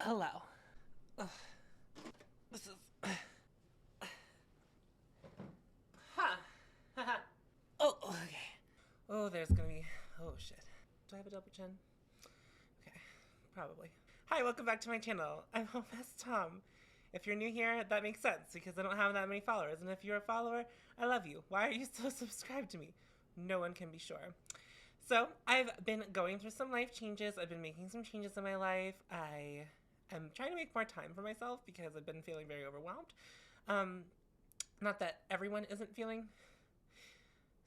Hello. Ugh. This is. Huh. Oh, okay. Oh, there's gonna be. Oh, shit. Do I have a double chin? Okay. Probably. Hi, welcome back to my channel. I'm hautemesstom. If you're new here, that makes sense because I don't have that many followers. And if you're a follower, I love you. Why are you still subscribed to me? No one can be sure. So, I've been going through some life changes. I've been making some changes in my life. I'm trying to make more time for myself because I've been feeling very overwhelmed. Not that everyone isn't feeling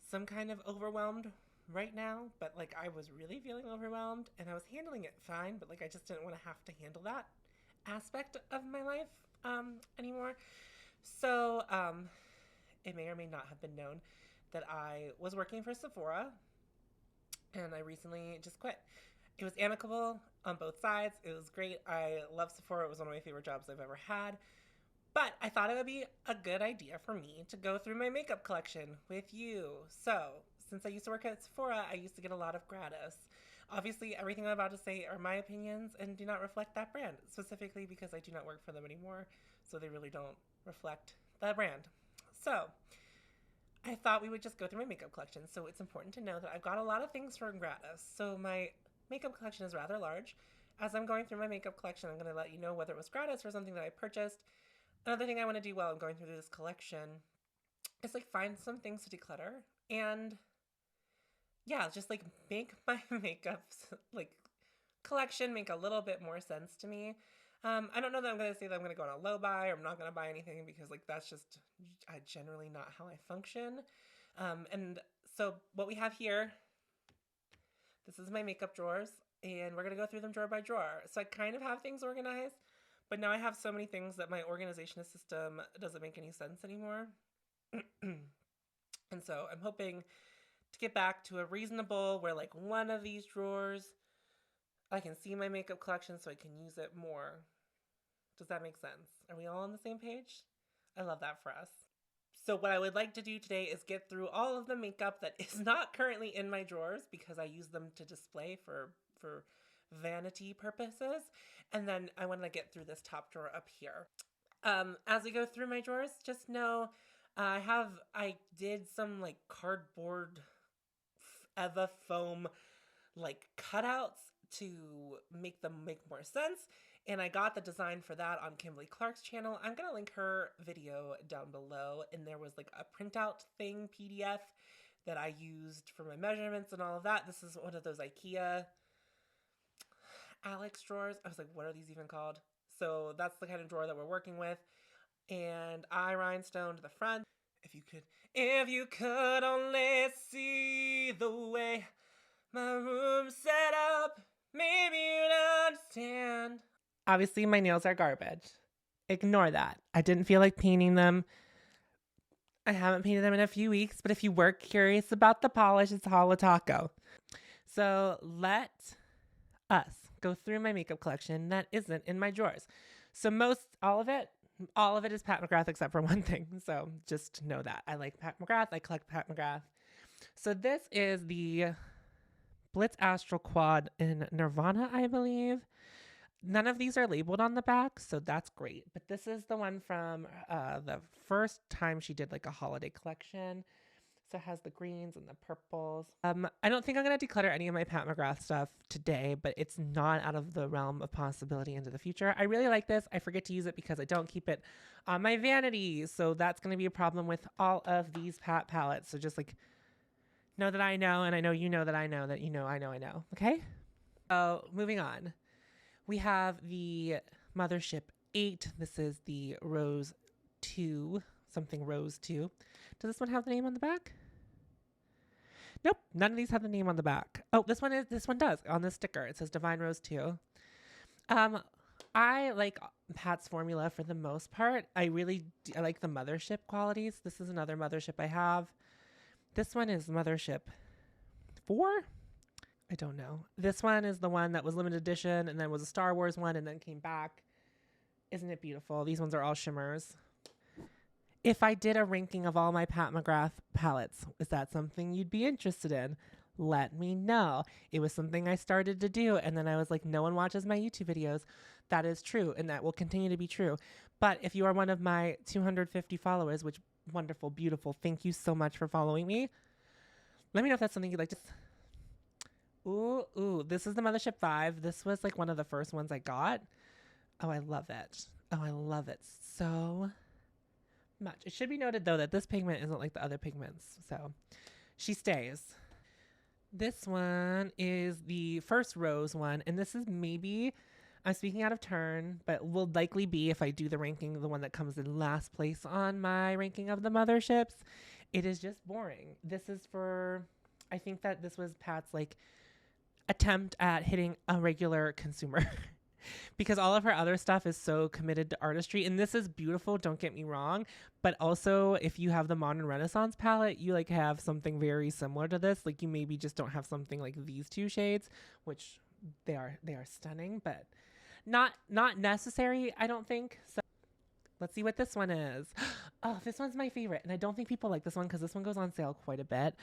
some kind of overwhelmed right now, but like I was really feeling overwhelmed and I was handling it fine, but like I just didn't want to have to handle that aspect of my life anymore. So it may or may not have been known that I was working for Sephora and I recently just quit. It was amicable on both sides. It was great. I love Sephora. It was one of my favorite jobs I've ever had. But I thought it would be a good idea for me to go through my makeup collection with you. So, since I used to work at Sephora, I used to get a lot of gratis. Obviously, everything I'm about to say are my opinions and do not reflect that brand, specifically because I do not work for them anymore, so they really don't reflect that brand. So, I thought we would just go through my makeup collection. So, it's important to know that I've got a lot of things for gratis. So, my makeup collection is rather large. As I'm going through my makeup collection, I'm going to let you know whether it was gratis or something that I purchased. Another thing I want to do while I'm going through this collection is like find some things to declutter and yeah, just like make my makeup like collection make a little bit more sense to me. I don't know that I'm going to say that I'm going to go on a low buy or I'm not going to buy anything because like that's just generally not how I function. And so what we have here, this is my makeup drawers and we're going to go through them drawer by drawer. So I kind of have things organized. But now I have so many things that my organization system doesn't make any sense anymore. And so I'm hoping to get back to a reasonable where like one of these drawers, I can see my makeup collection so I can use it more. Does that make sense? Are we all on the same page? I love that for us. So what I would like to do today is get through all of the makeup that is not currently in my drawers because I use them to display for vanity purposes. And then I want to get through this top drawer up here. As we go through my drawers, just know I did some like cardboard Eva foam like cutouts to make them make more sense. And I got the design for that on Kimberly Clark's channel. I'm going to link her video down below. And there was like a printout thing, PDF, that I used for my measurements and all of that. This is one of those IKEA Alex drawers. I was like, what are these even called? So that's the kind of drawer that we're working with. And I rhinestoned the front. If you could only see the way my room's set up, maybe you'd understand. Obviously, my nails are garbage. Ignore that. I didn't feel like painting them. I haven't painted them in a few weeks, but if you were curious about the polish, it's Holla Taco. So let us go through my makeup collection that isn't in my drawers. So all of it is Pat McGrath except for one thing. So just know that. I like Pat McGrath. I collect Pat McGrath. So this is the Blitz Astral Quad in Nirvana, I believe. None of these are labeled on the back, so that's great. But this is the one from the first time she did like a holiday collection. So it has the greens and the purples. I don't think I'm going to declutter any of my Pat McGrath stuff today, but it's not out of the realm of possibility into the future. I really like this. I forget to use it because I don't keep it on my vanity. So that's going to be a problem with all of these Pat palettes. So just like know that I know, and I know you know that I know that you know I know I know. Okay? So moving on. We have the Mothership 8. This is the Rose 2, something Rose 2. Does this one have the name on the back? Nope, none of these have the name on the back. Oh, this one does on the sticker. It says Divine Rose 2. I like Pat's formula for the most part. I like the Mothership qualities. This is another Mothership I have. This one is Mothership 4. I don't know. This one is the one that was limited edition and then was a Star Wars one and then came back. Isn't it beautiful? These ones are all shimmers. If I did a ranking of all my Pat McGrath palettes, is that something you'd be interested in? Let me know. It was something I started to do, and then I was like, no one watches my YouTube videos. That is true, and that will continue to be true. But if you are one of my 250 followers, which wonderful, beautiful, thank you so much for following me. Let me know if that's something you'd like to. Ooh, this is the Mothership 5. This was like one of the first ones I got. Oh, I love it. Oh, I love it so much. It should be noted, though, that this pigment isn't like the other pigments. So she stays. This one is the first rose one. And this is maybe, I'm speaking out of turn, but will likely be, if I do the ranking, the one that comes in last place on my ranking of the motherships. It is just boring. This is for, I think that this was Pat's like attempt at hitting a regular consumer. Because all of her other stuff is so committed to artistry. And this is beautiful, don't get me wrong. But also, if you have the Modern Renaissance palette, you like have something very similar to this. Like you maybe just don't have something like these two shades, which they are stunning, but not necessary, I don't think. So let's see what this one is. Oh, this one's my favorite. And I don't think people like this one because this one goes on sale quite a bit.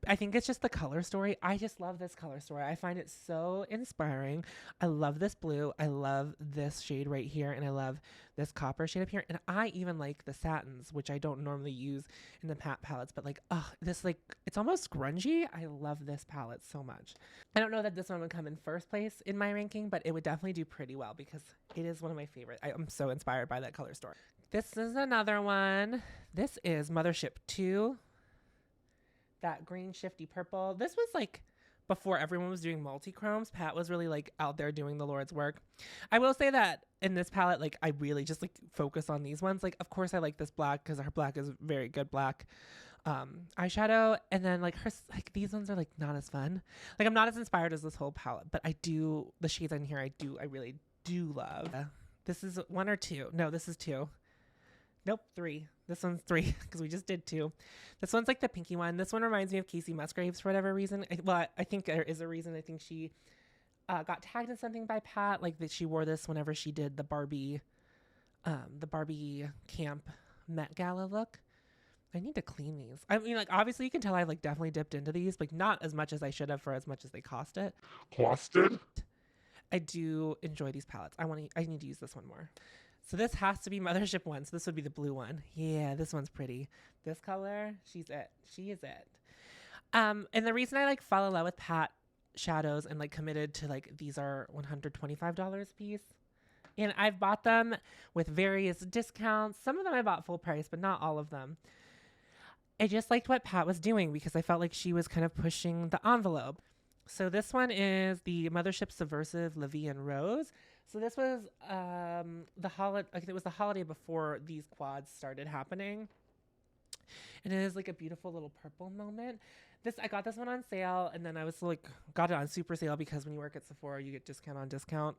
I think it's just the color story. I just love this color story. I find it so inspiring. I love this blue. I love this shade right here. And I love this copper shade up here. And I even like the satins, which I don't normally use in the Pat palettes. But like, oh, this like, it's almost grungy. I love this palette so much. I don't know that this one would come in first place in my ranking, but it would definitely do pretty well because it is one of my favorite. I'm so inspired by that color story. This is another one. This is Mothership 2. That green shifty purple. This was like before everyone was doing multi-chromes. Pat was really like out there doing the Lord's work. I will say that in this palette, like I really just like focus on these ones. Like, of course I like this black because her black is very good black eyeshadow. And then like her, like these ones are like not as fun. Like I'm not as inspired as this whole palette, but I do, the shades in here, I really do love. This is 1 or 2. No, this is 2. Nope, 3. This one's 3 because we just did 2. This one's like the pinky one. This one reminds me of Casey Musgraves for whatever reason. I think there is a reason. I think she got tagged in something by Pat, like that she wore this whenever she did the Barbie camp Met Gala look. I need to clean these. I mean, like obviously you can tell I've like definitely dipped into these, like not as much as I should have for as much as they costed. I do enjoy these palettes. I need to use this one more. So this has to be Mothership 1. So this would be the blue one. Yeah, this one's pretty. This color, she's it. She is it. And the reason I like fall in love with Pat shadows and like committed to like these are $125 a piece. And I've bought them with various discounts. Some of them I bought full price, but not all of them. I just liked what Pat was doing because I felt like she was kind of pushing the envelope. So this one is the Mothership Subversive La Vie en Rose. So this was the holiday. Like it was the holiday before these quads started happening, and it is like a beautiful little purple moment. I got this one on sale, and then I was like got it on super sale because when you work at Sephora, you get discount on discount,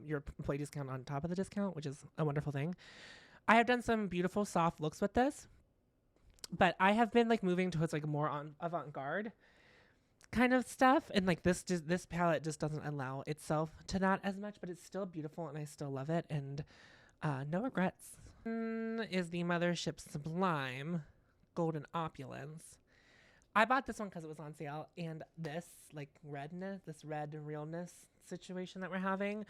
your employee discount on top of the discount, which is a wonderful thing. I have done some beautiful soft looks with this, but I have been like moving towards like more on avant-garde kind of stuff, and like this palette just doesn't allow itself to that as much, but it's still beautiful and I still love it, and no regrets. Is the Mothership Sublime Golden Opulence. I bought this one because it was on sale, and this like redness, this red realness situation that we're having,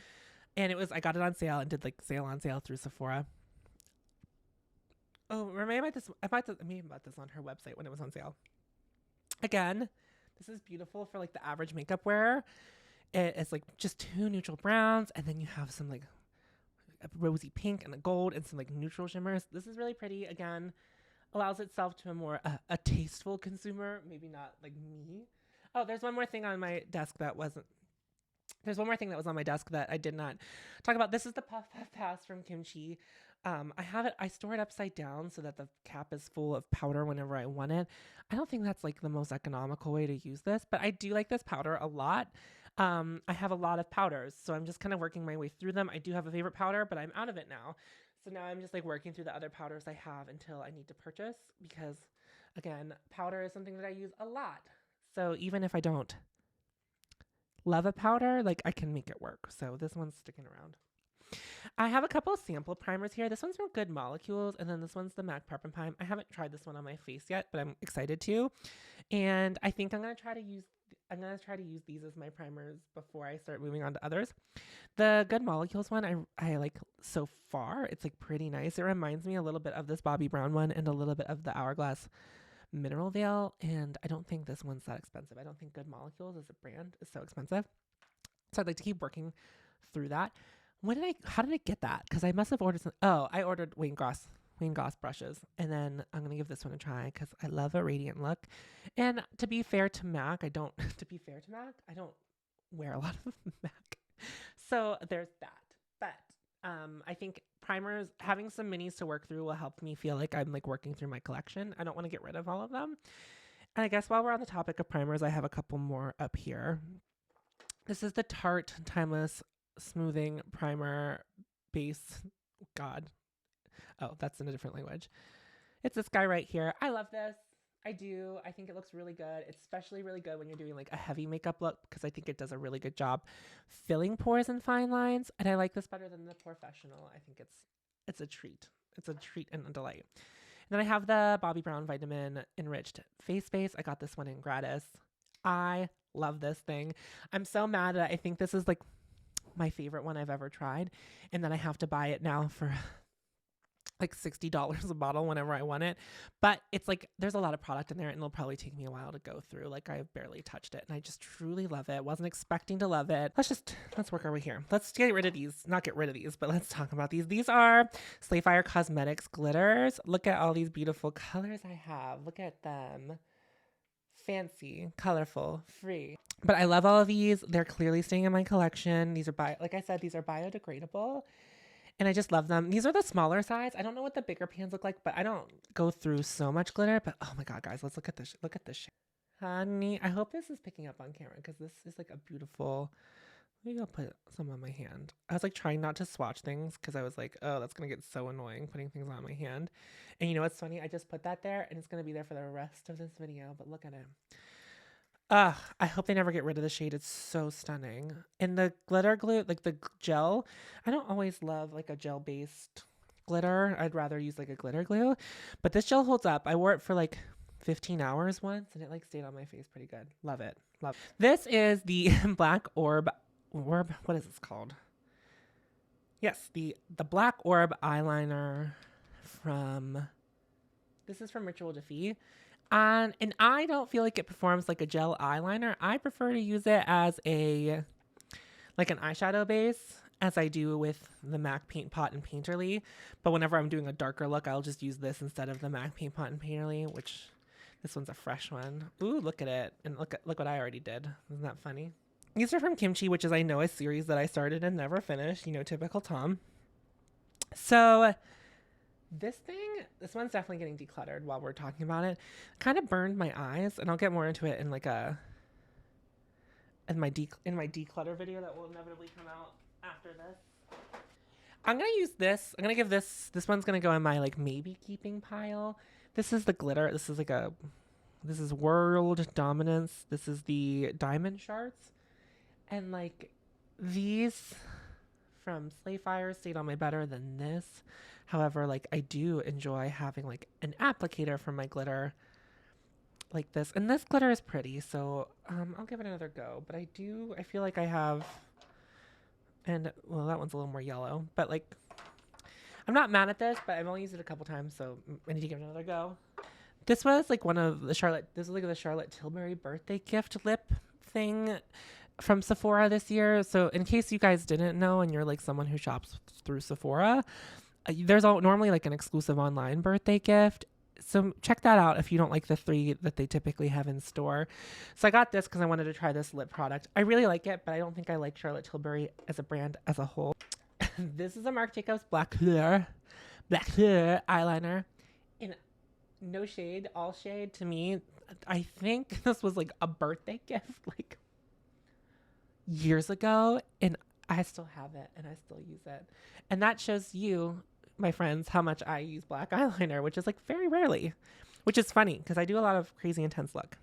and I got it on sale and did like sale on sale through Sephora. Oh, remember I may have bought this on her website when it was on sale. Again, this is beautiful for like the average makeup wearer. It's like just 2 neutral browns, and then you have some like a rosy pink and a gold and some like neutral shimmers. This is really pretty. Again, allows itself to a more a tasteful consumer, maybe not like me. Oh, there's one more thing on my desk that wasn't. There's one more thing that was on my desk that I did not talk about. This is the Puff Puff Pass from Kimchi. I store it upside down so that the cap is full of powder whenever I want it. I don't think that's like the most economical way to use this, but I do like this powder a lot. I have a lot of powders, so I'm just kind of working my way through them. I do have a favorite powder, but I'm out of it now. So now I'm just like working through the other powders I have until I need to purchase, because again, powder is something that I use a lot. So even if I don't love a powder, like I can make it work. So this one's sticking around. I have a couple of sample primers here. This one's from Good Molecules, and then this one's the MAC Prep and Prime. I haven't tried this one on my face yet, but I'm excited to. And I think I'm going to try to use I'm going to try to use these as my primers before I start moving on to others. The Good Molecules one, I like so far. It's like pretty nice. It reminds me a little bit of this Bobbi Brown one and a little bit of the Hourglass Mineral Veil. And I don't think this one's that expensive. I don't think Good Molecules as a brand is so expensive. So I'd like to keep working through that. How did I get that? Because I must have ordered some. Oh, I ordered Wayne Goss brushes. And then I'm going to give this one a try because I love a radiant look. And to be fair to MAC, I don't wear a lot of MAC. So there's that. But I think primers, having some minis to work through will help me feel like I'm like working through my collection. I don't want to get rid of all of them. And I guess while we're on the topic of primers, I have a couple more up here. This is the Tarte Timeless Smoothing Primer Base. God. Oh, that's in a different language. It's this guy right here. I love this. I do. I think it looks really good. It's especially really good when you're doing like a heavy makeup look because I think it does a really good job filling pores and fine lines. And I like this better than the Professional. I think it's a treat. It's a treat and a delight. And then I have the Bobbi Brown Vitamin Enriched Face Base. I got this one in gratis. I love this thing. I'm so mad that I think this is like my favorite one I've ever tried. And then I have to buy it now for like $60 a bottle whenever I want it. But it's like, there's a lot of product in there and it'll probably take me a while to go through. Like I've barely touched it and I just truly love it. Wasn't expecting to love it. Let's work our way here. Let's get rid of these, not get rid of these, but let's talk about these. These are Slayfire Cosmetics glitters. Look at all these beautiful colors I have. Look at them. Fancy, colorful, free. But I love all of these. They're clearly staying in my collection. These are like I said, these are biodegradable. And I just love them. These are the smaller size. I don't know what the bigger pans look like, but I don't go through so much glitter. But oh my God, guys, let's look at this. Look at this shit. Honey, I hope this is picking up on camera because this is like a beautiful. Let me go put some on my hand. I was like trying not to swatch things because I was like, oh, that's going to get so annoying putting things on my hand. And you know what's funny? I just put that there and it's going to be there for the rest of this video. But look at it. I hope they never get rid of the shade. It's so stunning. And the glitter glue, like the gel, I don't always love like a gel-based glitter. I'd rather use like a glitter glue. But this gel holds up. I wore it for like 15 hours once and it like stayed on my face pretty good. Love it. Love it. This is the Black Orb. What is this called? Yes, the Black Orb eyeliner this is from Ritual Defeat. And I don't feel like it performs like a gel eyeliner. I prefer to use it as like an eyeshadow base as I do with the MAC Paint Pot and Painterly. But whenever I'm doing a darker look, I'll just use this instead of the MAC Paint Pot and Painterly, which this one's a fresh one. Ooh, look at it. And look what I already did. Isn't that funny? These are from Kimchi, which is, I know, a series that I started and never finished. You know, typical Tom. So this one's definitely getting decluttered while we're talking about it. Kind of burned my eyes, and I'll get more into it in like in my declutter video that will inevitably come out after this. I'm gonna use this. I'm gonna give this one's gonna go in my like maybe keeping pile. This is the glitter. This is World Dominance. This is the Diamond Shards. And like these from Slayfire stayed on my better than this. However, like I do enjoy having like an applicator for my glitter like this. And this glitter is pretty, so I'll give it another go. But I feel like I have, and well, that one's a little more yellow. But like, I'm not mad at this, but I've only used it a couple times, so I need to give it another go. This was like this is like the Charlotte Tilbury birthday gift lip thing from Sephora this year. So in case you guys didn't know and you're like someone who shops through Sephora, there's normally like an exclusive online birthday gift. So check that out if you don't like the 3 that they typically have in store. So I got this because I wanted to try this lip product. I really like it, but I don't think I like Charlotte Tilbury as a brand as a whole. This is a Marc Jacobs Black Clear eyeliner in no shade, all shade. To me, I think this was like a birthday gift like years ago, and I still have it and I still use it. And that shows you, my friends, how much I use black eyeliner, which is like very rarely, which is funny because I do a lot of crazy intense look.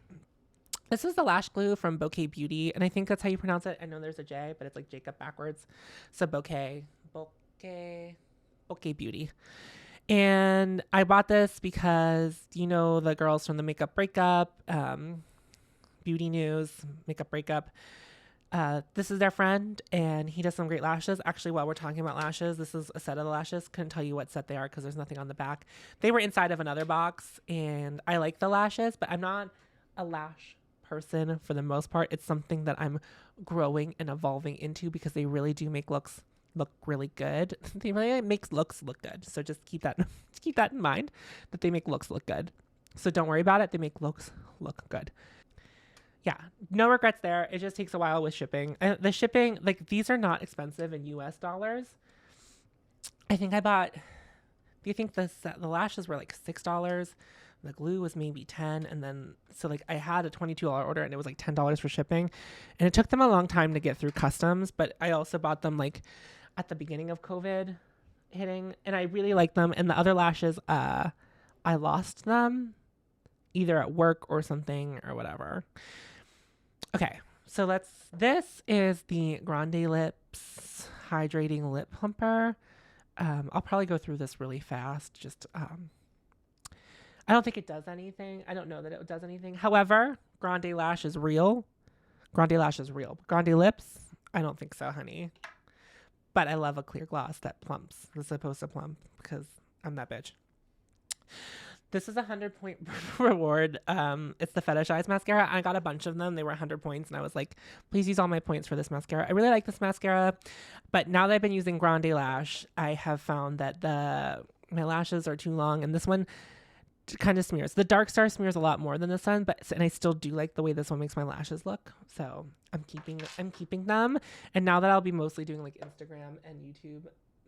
This is the lash glue from Bouquet Beauty, and I think that's how you pronounce it. I know there's a J, but it's like Jacob backwards. So Bouquet Beauty. And I bought this because, you know, the girls from the Makeup Breakup, beauty news, makeup breakup. This is their friend, and he does some great lashes. Actually, while we're talking about lashes, this is a set of the lashes. Couldn't tell you what set they are because there's nothing on the back. They were inside of another box, and I like the lashes, but I'm not a lash person for the most part. It's something that I'm growing and evolving into because they really do make looks look really good. They really make looks look good. So just keep that in mind, that they make looks look good. So don't worry about it. They make looks look good. Yeah, no regrets there. It just takes a while with shipping. And the shipping, like, these are not expensive in US dollars. I think the lashes were like $6. The glue was maybe $10. And then, so like I had a $22 order and it was like $10 for shipping. And it took them a long time to get through customs. But I also bought them like at the beginning of COVID hitting. And I really liked them. And the other lashes, I lost them either at work or something or whatever. Okay, so this is the Grande Lips Hydrating Lip Plumper. I'll probably go through this really fast. I don't think it does anything. I don't know that it does anything. However, Grande Lash is real. Grande Lash is real. Grande Lips, I don't think so, honey. But I love a clear gloss that plumps. It's supposed to plump because I'm that bitch. This is a 100-point reward. It's the Fetish Eyes mascara. I got a bunch of them. They were 100 points. And I was like, please use all my points for this mascara. I really like this mascara. But now that I've been using Grande Lash, I have found that my lashes are too long. And this one kind of smears. The Dark Star smears a lot more than this one. And I still do like the way this one makes my lashes look. So I'm keeping them. And now that I'll be mostly doing like Instagram and YouTube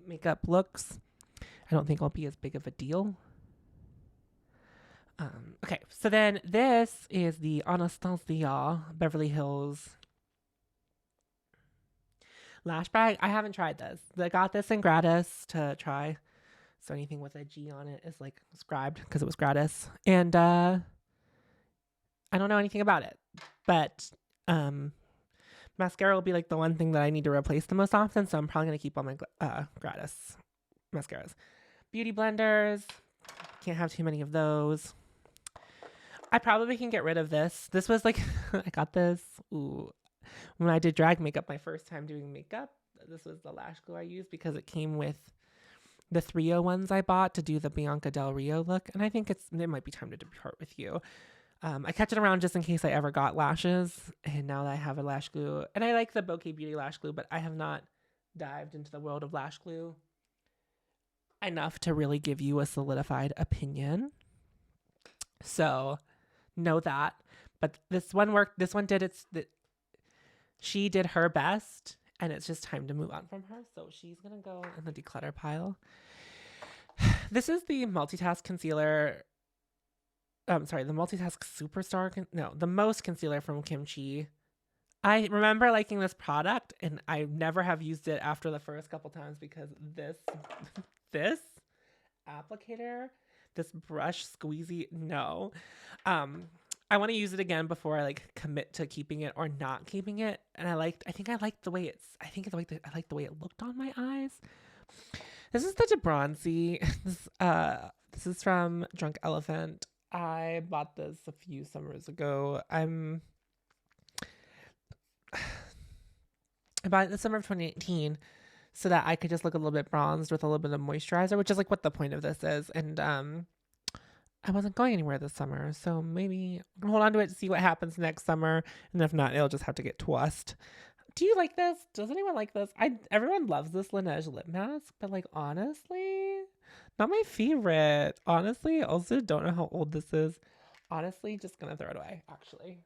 makeup looks, I don't think I'll be as big of a deal. Okay, so then this is the Anastasia Beverly Hills lash bag. I haven't tried this. I got this in gratis to try. So anything with a G on it is like scribed because it was gratis. And I don't know anything about it. But mascara will be like the one thing that I need to replace the most often. So I'm probably going to keep all my gratis mascaras. Beauty blenders. Can't have too many of those. I probably can get rid of this. This was like, I got this when I did drag makeup my first time doing makeup. This was the lash glue I used because it came with the 301s I bought to do the Bianca Del Rio look. And I think it might be time to depart with you. I kept it around just in case I ever got lashes. And now that I have a lash glue, and I like the Bokeh Beauty lash glue, but I have not dived into the world of lash glue enough to really give you a solidified opinion. So know that. But this one worked. This one did she did her best, and it's just time to move on from her. So she's going to go in the declutter pile. This is the Multitask Concealer. The Multitask Superstar. The Most Concealer from Kimchi. I remember liking this product, and I never have used it after the first couple times because this applicator, this brush squeezy, no. I want to use it again before I like commit to keeping it or not keeping it. And I like the way I like the way it looked on my eyes. This is the De Bronzy. This is from Drunk Elephant. I bought this a few summers ago. I bought it the summer of 2018 so that I could just look a little bit bronzed with a little bit of moisturizer, which is like what the point of this is. And I wasn't going anywhere this summer, so maybe I'll hold on to it to see what happens next summer. And if not, it'll just have to get tossed. Do you like this? Does anyone like this? Everyone loves this Laneige lip mask, but like honestly, not my favorite. Honestly, also don't know how old this is. Honestly, just gonna throw it away, actually.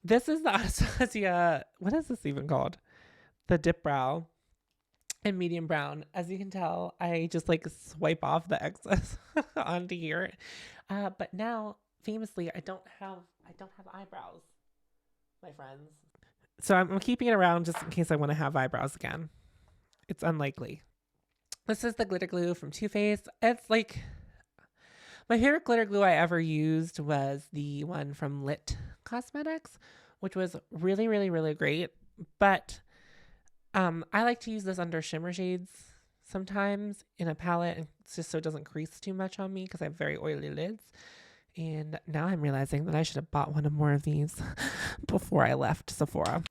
This is the Anastasia, what is this even called? The Dip Brow in medium brown. As you can tell, I just like swipe off the excess onto here. But now, famously, I don't have eyebrows, my friends. So I'm keeping it around just in case I want to have eyebrows again. It's unlikely. This is the glitter glue from Too Faced. It's like my favorite glitter glue I ever used was the one from Lit Cosmetics, which was really, really, really great. But I like to use this under shimmer shades sometimes in a palette, and it's just so it doesn't crease too much on me because I have very oily lids. And now I'm realizing that I should have bought one of more of these before I left Sephora.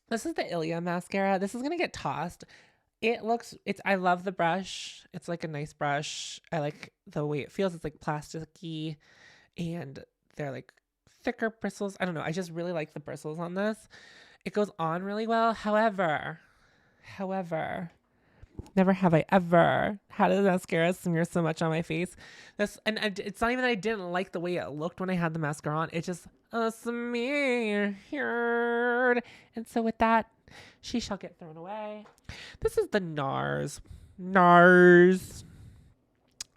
This is the Ilia mascara. This is going to get tossed. I love the brush. It's like a nice brush. I like the way it feels. It's like plasticky and they're like thicker bristles. I don't know. I just really like the bristles on this. It goes on really well. However, never have I ever had a mascara smear so much on my face. It's not even that I didn't like the way it looked when I had the mascara on. It just smeared. And so with that, she shall get thrown away. This is the NARS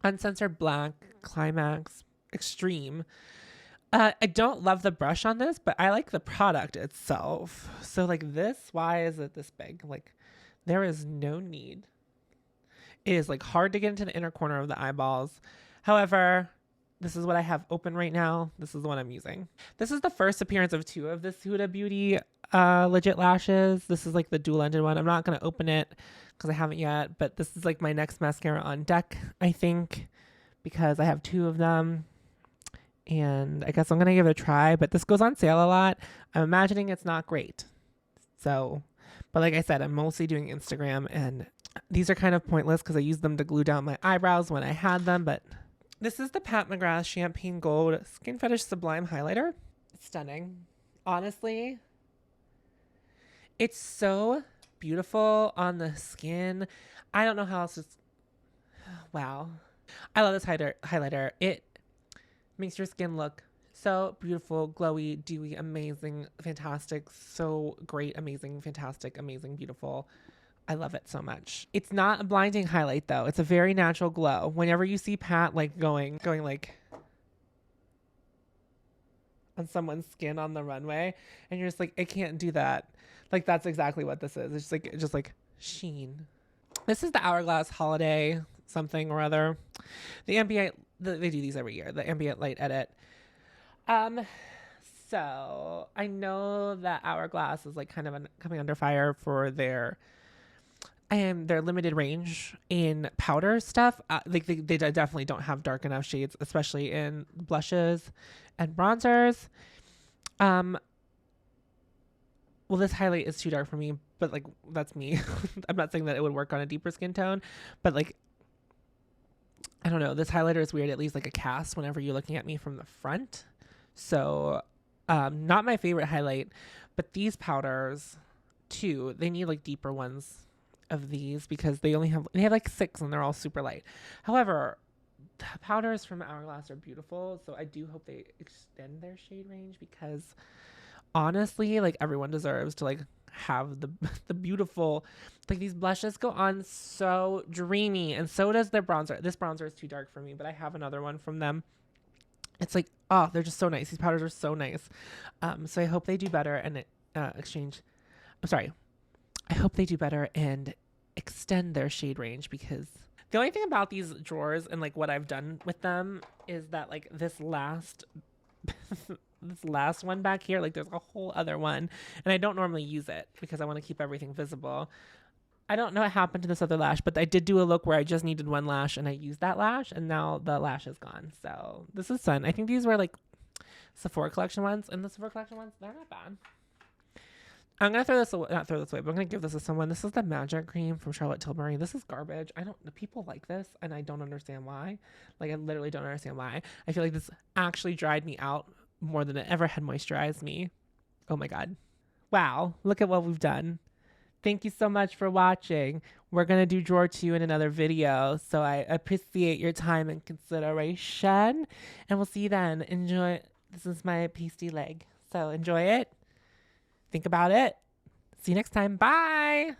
Uncensored Black Climax Extreme. I don't love the brush on this, but I like the product itself. So like this, why is it this big? Like there is no need. It is like hard to get into the inner corner of the eyeballs. However, this is what I have open right now. This is the one I'm using. This is the first appearance of 2 of this Huda Beauty legit lashes. This is like the dual-ended one. I'm not going to open it because I haven't yet, but this is like my next mascara on deck, I think, because I have 2 of them. And I guess I'm going to give it a try, but this goes on sale a lot. I'm imagining it's not great. So, but like I said, I'm mostly doing Instagram, and these are kind of pointless because I used them to glue down my eyebrows when I had them. But this is the Pat McGrath Champagne Gold Skin Fetish Sublime Highlighter. It's stunning. Honestly, it's so beautiful on the skin. I don't know how else to... Wow. I love this highlighter. It makes your skin look so beautiful, glowy, dewy, amazing, fantastic, so great, amazing, fantastic, amazing, beautiful. I love it so much. It's not a blinding highlight though. It's a very natural glow. Whenever you see Pat like going like on someone's skin on the runway and you're just like, I can't do that. Like that's exactly what this is. It's just like sheen. This is the Hourglass Holiday something or other. The ambient, they do these every year. The ambient light edit. So I know that Hourglass is like kind of coming under fire for their limited range in powder stuff. They definitely don't have dark enough shades, especially in blushes and bronzers. Well, this highlight is too dark for me, but like that's me. I'm not saying that it would work on a deeper skin tone, but like I don't know. This highlighter is weird. It leaves like a cast whenever you're looking at me from the front. So not my favorite highlight, but these powders too, they need like deeper ones of these because they have like 6 and they're all super light. However, the powders from Hourglass are beautiful. So I do hope they extend their shade range because honestly, like everyone deserves to like have the beautiful, like these blushes go on so dreamy, and so does their bronzer. This bronzer is too dark for me, but I have another one from them. It's like, oh, they're just so nice. These powders are so nice. So I hope they do better and I hope they do better and extend their shade range, because the only thing about these drawers and like what I've done with them is that like this last one back here, like there's a whole other one and I don't normally use it because I want to keep everything visible. I don't know what happened to this other lash, but I did do a look where I just needed one lash and I used that lash and now the lash is gone. So this is fun. I think these were like Sephora collection ones, and the Sephora collection ones, they're not bad. I'm going to not throw this away, but I'm going to give this to someone. This is the Magic Cream from Charlotte Tilbury. This is garbage. People like this and I don't understand why. Like I literally don't understand why. I feel like this actually dried me out more than it ever had moisturized me. Oh my God. Wow. Look at what we've done. Thank you so much for watching. We're going to do drawer 2 in another video. So I appreciate your time and consideration. And we'll see you then. Enjoy. This is my pasty leg. So enjoy it. Think about it. See you next time. Bye.